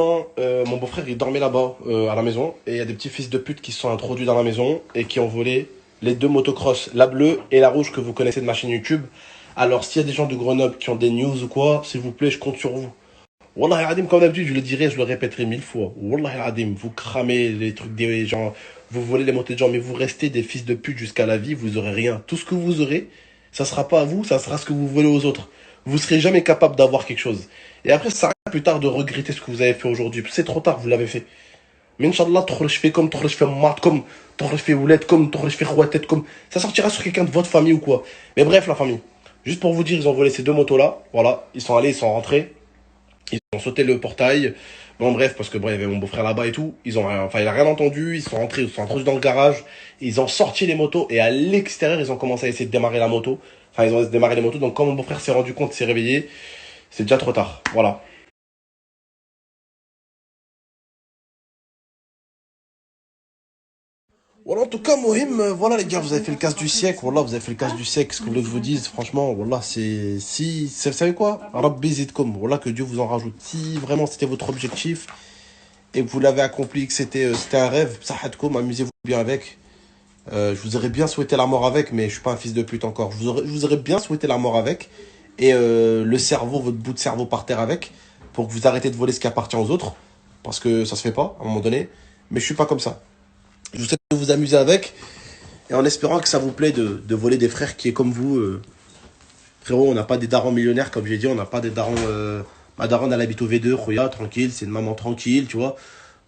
Mon beau-frère, il dormait là-bas, à la maison, et il y a des petits fils de pute qui se sont introduits dans la maison et qui ont volé les deux motocross, la bleue et la rouge que vous connaissez de ma chaîne YouTube. Alors, s'il y a des gens de Grenoble qui ont des news ou quoi, s'il vous plaît, je compte sur vous. Wallah Adim, comme d'habitude, je le dirai, je le répéterai 1000 fois. Wallah Adim, vous cramez les trucs des gens, vous volez les motos de gens, mais vous restez des fils de pute jusqu'à la vie, vous aurez rien. Tout ce que vous aurez, ça sera pas à vous, ça sera ce que vous volez aux autres. Vous serez jamais capable d'avoir quelque chose. Et après, ça sert à rien plus tard de regretter ce que vous avez fait aujourd'hui. C'est trop tard, vous l'avez fait. Mais Inch'Allah, je fais comme, je fais mat comme, je fais oulette comme, je fais rouatette comme. Ça sortira sur quelqu'un de votre famille ou quoi. Mais bref, la famille. Juste pour vous dire, ils ont volé ces deux motos-là. Voilà. Ils sont allés, ils sont rentrés. Ils ont sauté le portail. Bon, bref, parce que bon, il y avait mon beau-frère là-bas et tout. Ils ont, enfin, il a rien entendu. Ils sont rentrés, ils sont introduits dans le garage. Ils ont sorti les motos et à l'extérieur, ils ont commencé à essayer de démarrer la moto. Enfin, ils ont démarré les motos. Donc, quand mon beau-frère s'est rendu compte, il s'est réveillé, c'est déjà trop tard. Voilà. Voilà, en tout cas, Mohim, voilà les gars, vous avez fait le casse du siècle, voilà, vous avez fait le casse du siècle, ce que vous voulez que je vous dise, franchement, voilà, vous savez quoi? Rabbi zidkom, voilà, que Dieu vous en rajoute. Si vraiment c'était votre objectif et que vous l'avez accompli, que c'était un rêve, sahatkom, amusez-vous bien avec. Je vous aurais bien souhaité la mort avec, mais je suis pas un fils de pute encore. Je vous aurais bien souhaité la mort avec et le cerveau, votre bout de cerveau par terre avec, pour que vous arrêtez de voler ce qui appartient aux autres, parce que ça se fait pas, à un moment donné, mais je suis pas comme ça. Je vous souhaite de vous amuser avec. Et en espérant que ça vous plaît de voler des frères qui est comme vous. Frérot, on n'a pas des darons millionnaires, comme j'ai dit, on n'a pas des darons. Ma daronne, elle habite au V2, Khoya, tranquille, c'est une maman tranquille, tu vois.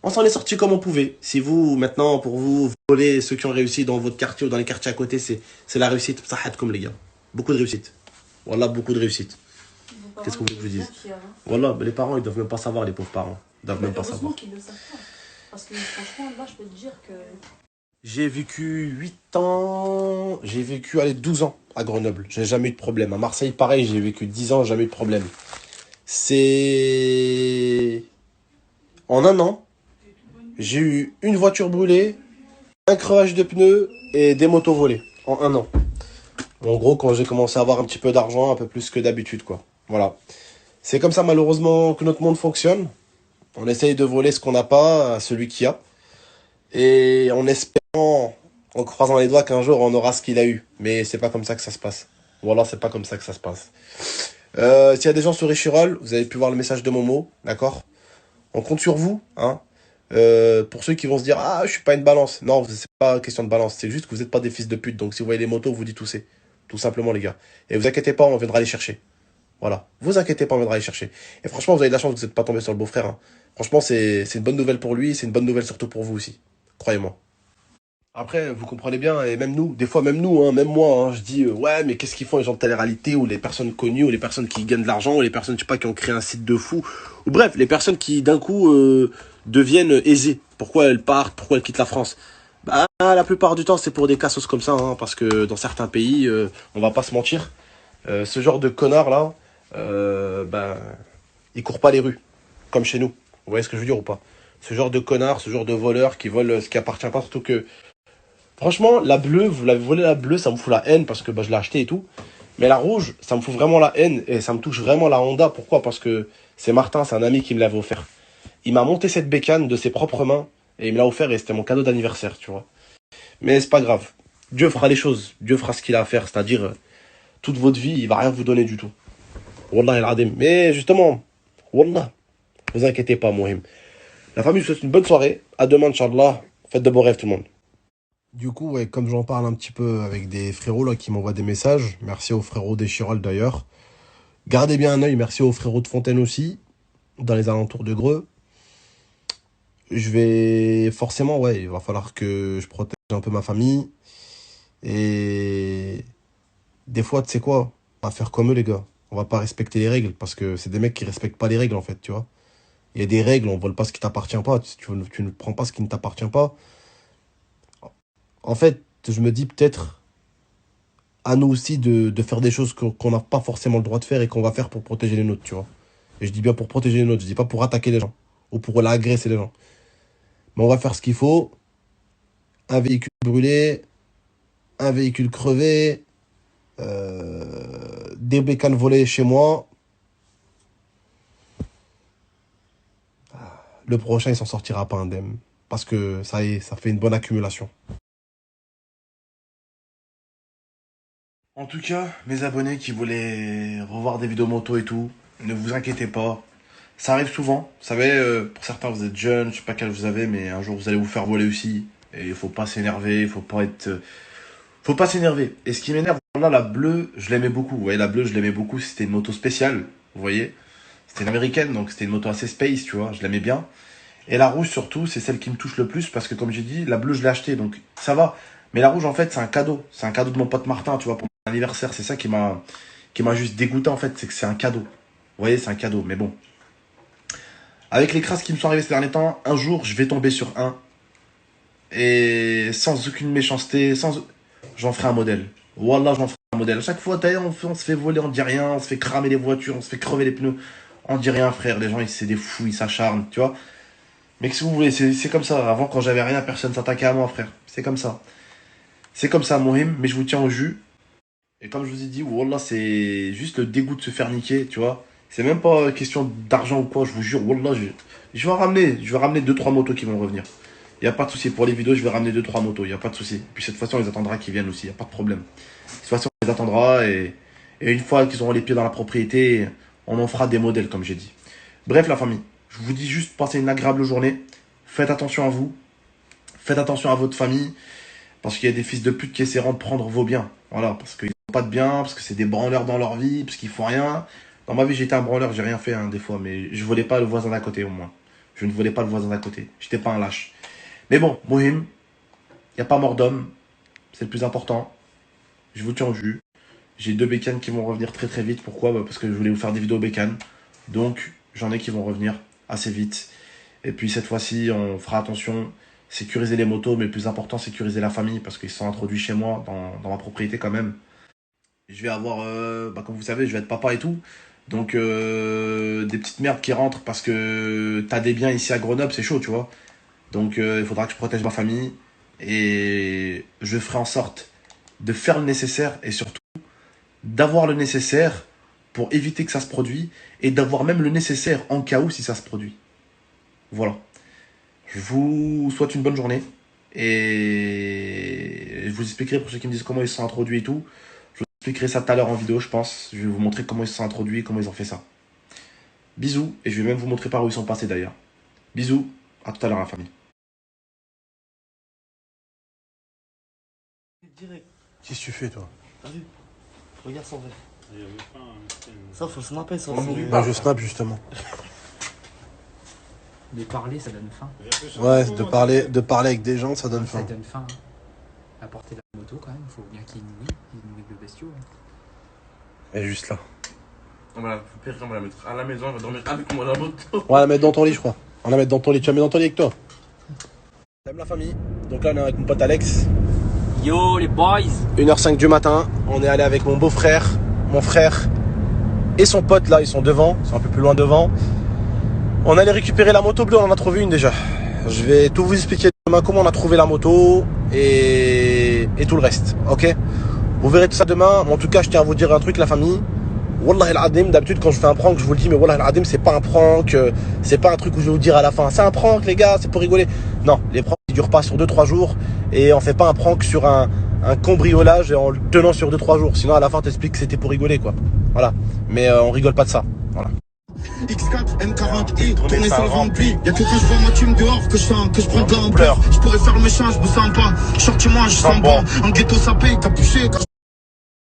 On s'en est sorti comme on pouvait. Si vous, maintenant, pour vous, voler ceux qui ont réussi dans votre quartier ou dans les quartiers à côté, c'est la réussite. Ça comme les gars. Beaucoup de réussite. Voilà, beaucoup de réussite. Qu'est-ce que vous voulez que je vous dise? Voilà, mais les parents, ils doivent même pas savoir, les pauvres parents. Ils doivent même pas savoir. Qu'ils le savent pas. Parce que franchement, là, je peux te dire que. J'ai vécu 8 ans, j'ai vécu allez, 12 ans à Grenoble. J'ai jamais eu de problème. À Marseille, pareil, j'ai vécu 10 ans, jamais eu de problème. C'est... En un an, j'ai eu une voiture brûlée, un crevage de pneus et des motos volées. En un an. En gros, quand j'ai commencé à avoir un petit peu d'argent, un peu plus que d'habitude, quoi. Voilà. C'est comme ça, malheureusement, que notre monde fonctionne. On essaye de voler ce qu'on n'a pas à celui qui a. Et en espérant, en croisant les doigts qu'un jour on aura ce qu'il a eu. Mais c'est pas comme ça que ça se passe. Voilà, c'est pas comme ça que ça se passe. S'il y a des gens sur Échirol, vous avez pu voir le message de Momo, d'accord? On compte sur vous, hein. Pour ceux qui vont se dire, ah, je suis pas une balance. Non, c'est pas question de balance, c'est juste que vous n'êtes pas des fils de pute. Donc si vous voyez les motos, vous dites tout c'est. Tout simplement, les gars. Et vous inquiétez pas, on viendra les chercher. Voilà. Vous inquiétez pas, on viendra les chercher. Et franchement, vous avez de la chance que vous n'êtes pas tombé sur le beau-frère, hein. Franchement, c'est une bonne nouvelle pour lui, c'est une bonne nouvelle surtout pour vous aussi. Croyez-moi. Après, vous comprenez bien, et même nous, des fois même nous, hein, même moi, hein, je dis, ouais, mais qu'est-ce qu'ils font les gens de télé-réalité, ou les personnes connues, ou les personnes qui gagnent de l'argent, ou les personnes, je sais pas, qui ont créé un site de fou, ou bref, les personnes qui d'un coup deviennent aisées. Pourquoi elles partent, pourquoi elles quittent la France? Bah, la plupart du temps, c'est pour des cassos comme ça, hein, parce que dans certains pays, on va pas se mentir, ce genre de connard là, ben, ils courent pas les rues, comme chez nous. Vous voyez ce que je veux dire ou pas? Ce genre de connard, ce genre de voleur qui vole ce qui appartient pas, surtout que franchement, la bleue, vous l'avez volé la bleue, ça me fout la haine parce que bah, je l'ai acheté et tout. Mais la rouge, ça me fout vraiment la haine et ça me touche vraiment la Honda. Pourquoi? Parce que c'est Martin, c'est un ami qui me l'avait offert. Il m'a monté cette bécane de ses propres mains et il me l'a offert et c'était mon cadeau d'anniversaire, tu vois. Mais c'est pas grave. Dieu fera les choses. Dieu fera ce qu'il a à faire. C'est-à-dire, toute votre vie, il va rien vous donner du tout. Wallah el adim. Mais justement, Wallah, vous inquiétez pas, Mohim. La famille, je vous souhaite une bonne soirée. À demain, Inch'Allah. Faites de beaux rêves, tout le monde. Du coup, ouais, comme j'en parle un petit peu avec des frérots là, qui m'envoient des messages, merci aux frérots des Chirol d'ailleurs. Gardez bien un œil, merci aux frérots de Fontaine aussi, dans les alentours de Greux. Je vais forcément, ouais, il va falloir que je protège un peu ma famille. Et des fois, tu sais quoi, on va faire comme eux les gars. On va pas respecter les règles parce que c'est des mecs qui respectent pas les règles en fait, tu vois. Il y a des règles, on vole pas ce qui t'appartient pas. Tu ne prends pas ce qui ne t'appartient pas. En fait, je me dis peut-être à nous aussi de faire des choses qu'on n'a pas forcément le droit de faire et qu'on va faire pour protéger les nôtres, tu vois. Et je dis bien pour protéger les nôtres, je dis pas pour attaquer les gens ou pour agresser les gens. Mais on va faire ce qu'il faut. Un véhicule brûlé, un véhicule crevé, des bécanes volées chez moi. le prochain, il s'en sortira pas indemne. Parce que ça y est, ça fait une bonne accumulation. En tout cas, mes abonnés qui voulaient revoir des vidéos moto et tout, ne vous inquiétez pas. Ça arrive souvent. Vous savez, pour certains, vous êtes jeunes, je sais pas quel âge vous avez, mais un jour, vous allez vous faire voler aussi. Et il faut pas s'énerver, il faut pas être... Faut pas s'énerver. Et ce qui m'énerve, là, la bleue, je l'aimais beaucoup. Vous voyez, la bleue, je l'aimais beaucoup. C'était une moto spéciale, vous voyez. C'était une américaine, donc c'était une moto assez space, tu vois. Je l'aimais bien. Et la rouge, surtout, c'est celle qui me touche le plus. Parce que, comme j'ai dit, la bleue, je l'ai achetée, donc ça va. Mais la rouge, en fait, c'est un cadeau. C'est un cadeau de mon pote Martin, tu vois, pour mon anniversaire. C'est ça qui m'a juste dégoûté, en fait. C'est que c'est un cadeau. Vous voyez, c'est un cadeau. Mais bon. Avec les crasses qui me sont arrivées ces derniers temps, un jour, je vais tomber sur un. Et sans aucune méchanceté, j'en ferai un modèle. Wallah, j'en ferai un modèle. À chaque fois, on se fait voler, on dit rien, on se fait cramer les voitures, on se fait crever les pneus. On dit rien, frère. Les gens, c'est des fous, ils s'acharnent, tu vois. Mais que si vous voulez, c'est comme ça. Avant, quand j'avais rien, personne s'attaquait à moi, frère. C'est comme ça. C'est comme ça, Mohim, mais je vous tiens au jus. Et comme je vous ai dit, wallah, c'est juste le dégoût de se faire niquer, tu vois. C'est même pas question d'argent ou quoi, je vous jure, wallah, je vais ramener 2-3 motos qui vont revenir. Il n'y a pas de souci. Pour les vidéos, je vais ramener 2-3 motos. Il n'y a pas de souci. Puis cette fois-ci, on les attendra qu'ils viennent aussi. Il n'y a pas de problème. Cette fois-ci, on les attendra. Et une fois qu'ils auront les pieds dans la propriété, on en fera des modèles, comme j'ai dit. Bref, la famille, je vous dis juste, passez une agréable journée. Faites attention à vous. Faites attention à votre famille. Parce qu'il y a des fils de pute qui essaieront de prendre vos biens. Voilà. Parce qu'ils n'ont pas de biens. Parce que c'est des branleurs dans leur vie. Parce qu'ils font rien. Dans ma vie, j'étais un branleur. J'ai rien fait, hein, des fois. Mais je ne volais pas le voisin d'à côté, au moins. Je ne volais pas le voisin d'à côté. J'étais pas un lâche. Mais bon, Mohim, il n'y a pas mort d'homme. C'est le plus important. Je vous tiens au jus. J'ai 2 bécanes qui vont revenir très très vite. Pourquoi? Parce que je voulais vous faire des vidéos bécanes. Donc, j'en ai qui vont revenir assez vite. Et puis cette fois-ci, on fera attention. Sécuriser les motos, mais le plus important, sécuriser la famille. Parce qu'ils sont introduits chez moi, dans ma propriété quand même. Je vais avoir, comme vous savez, je vais être papa et tout. Donc, des petites merdes qui rentrent parce que t'as des biens ici à Grenoble, c'est chaud, tu vois. Donc, il faudra que je protège ma famille. Et je ferai en sorte de faire le nécessaire et surtout d'avoir le nécessaire pour éviter que ça se produise et d'avoir même le nécessaire en cas où si ça se produit. Voilà. Je vous souhaite une bonne journée et je vous expliquerai pour ceux qui me disent comment ils se sont introduits et tout. Je vous expliquerai ça tout à l'heure en vidéo, je pense. Je vais vous montrer comment ils se sont introduits et comment ils ont fait ça. Bisous et je vais même vous montrer par où ils sont passés d'ailleurs. Bisous, à tout à l'heure la famille. Direct. Qu'est-ce que tu fais, toi? T'as vu? Regarde son verre. Ça, faut le snapper, ça. Moi, je snap, justement. De parler, ça donne faim. Ouais, de parler avec des gens, ça donne Ça faim. donne faim. À porter la moto, quand même, il faut bien qu'il nourrit le bestiau. Elle est juste là. On va la mettre à la maison, on va dormir avec moi la moto. On va la mettre dans ton lit, je crois. On va la mettre dans ton lit. Tu vas mettre dans ton lit avec toi. Salut la famille. Donc là, on est avec mon pote Alex. Yo, les boys! 1h05 du matin. On est allé avec mon beau-frère, mon frère et son pote là. Ils sont devant. Ils sont un peu plus loin devant. On allait récupérer la moto bleue. On en a trouvé une déjà. Je vais tout vous expliquer demain comment on a trouvé la moto et tout le reste. Ok? Vous verrez tout ça demain. En tout cas, je tiens à vous dire un truc, la famille. Wallah al-Adim, d'habitude quand je fais un prank, je vous le dis, mais Wallah al-Adim, c'est pas un prank, c'est pas un truc où je vais vous dire à la fin, c'est un prank les gars, c'est pour rigoler. Non, les pranks ils durent pas sur 2-3 jours et on fait pas un prank sur un cambriolage et en le tenant sur 2-3 jours. Sinon à la fin t'expliques que c'était pour rigoler quoi. Voilà. Mais on rigole pas de ça. Voilà. X4, M40i, tourné sur le rempli. Y'a que quand je vois ma team dehors que je prends de l'ampleur. Je pourrais faire le méchant, je me sens pas. Sortis moi, je sens bon. En ghetto ça paye, t'as poussé.